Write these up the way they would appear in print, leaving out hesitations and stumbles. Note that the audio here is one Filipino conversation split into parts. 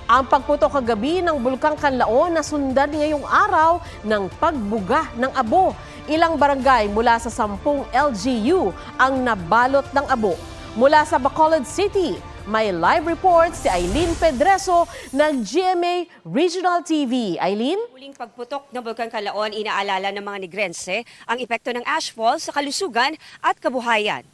Ang pagputok kagabi ng Bulkang Kanlaon na sundan ngayong araw ng pagbuga ng abo. Ilang barangay mula sa 10 LGU ang nabalot ng abo. Mula sa Bacolod City, may live report si Aileen Pedreso ng GMA Regional TV. Aileen? Muling pagputok ng Bulkang Kanlaon, inaalala ng mga Negrense ang epekto ng ashfall sa kalusugan at kabuhayan.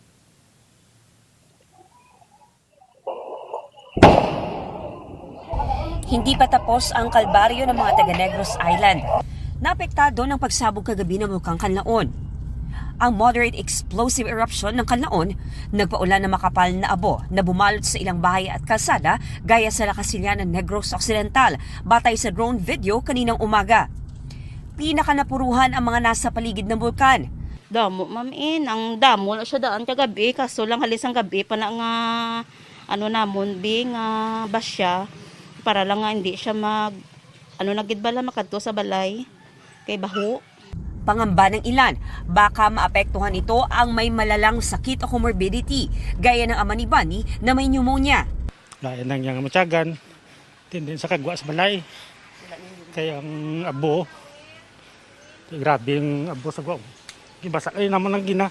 Hindi pa tapos ang kalbaryo ng mga taga-Negros Island. Napektado ng pagsabog kagabi ng Bulkang Kanlaon. Ang moderate explosive eruption ng Kanlaon nagpaulan ng makapal na abo na bumalot sa ilang bahay at kalsada gaya sa Lakasilyan ng Negros Occidental batay sa drone video kaninang umaga. Pinakanapuruhan ang mga nasa paligid ng bulkan. Damo, mamin. Ang damo na siya daan kagabi. Kaso lang halis ang gabi pa na nga namon bing basya para lang nga hindi siya nagidbala makadto sa balay kay baho. Pangamba ng ilan, baka maapektuhan ito ang may malalang sakit o comorbidity, gaya ng ama ni Bunny na may pneumonia. Lain lang yung matyagan, tindin sa kagwa sa balay. Kaya ang abo, grabe yung abo sa gwa. Ibasa ay naman ang gina,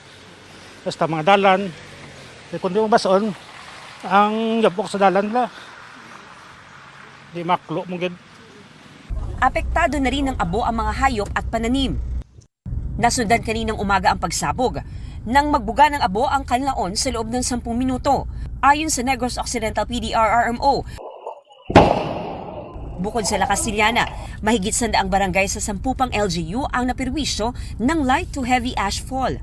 basta mga dalan. Kung di mo bason, ang yabok sa dalan la. Di maklo mo gid. Apektado na rin ng abo ang mga hayop at pananim. Nasundan kaninang umaga ang pagsabog nang magbuga ng abo ang Kanlaon sa loob ng 10 minuto, ayon sa Negros Occidental PDRRMO. Bukod sa Lakasilyan, mahigit 100 barangay sa 10 pang LGU ang napirwisyo ng light to heavy ashfall.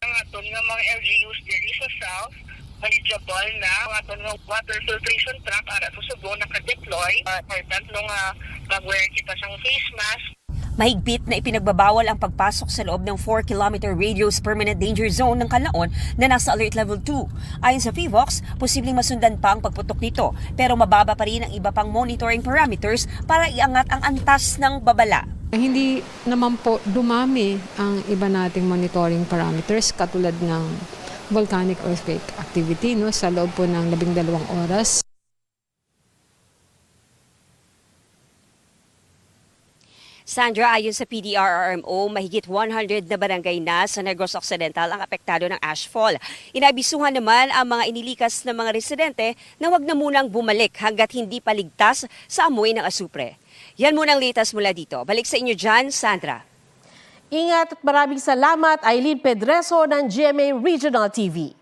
Ang aton nga mga LGUs diri sa south, eligible na ang aton nga water filtration truck para sa Subo naka-deploy. Important nung mag-wear kita sang face mask. Mahigpit na ipinagbabawal ang pagpasok sa loob ng 4-kilometer radius permanent danger zone ng Kanlaon na nasa alert level 2. Ayon sa PHIVOX, posibleng masundan pa ang pagputok nito pero mababa pa rin ang iba pang monitoring parameters para iangat ang antas ng babala. Hindi naman po dumami ang iba nating monitoring parameters katulad ng volcanic earthquake activity sa loob po ng 12 oras. Sandra, ayon sa PDRRMO, mahigit 100 na barangay na sa Negros Occidental ang apektado ng ashfall. Inabisuhan naman ang mga inilikas na mga residente na wag na munang bumalik hanggat hindi paligtas sa amoy ng asupre. Yan muna ang latest mula dito. Balik sa inyo dyan, Sandra. Ingat at maraming salamat, Aileen Pedreso ng GMA Regional TV.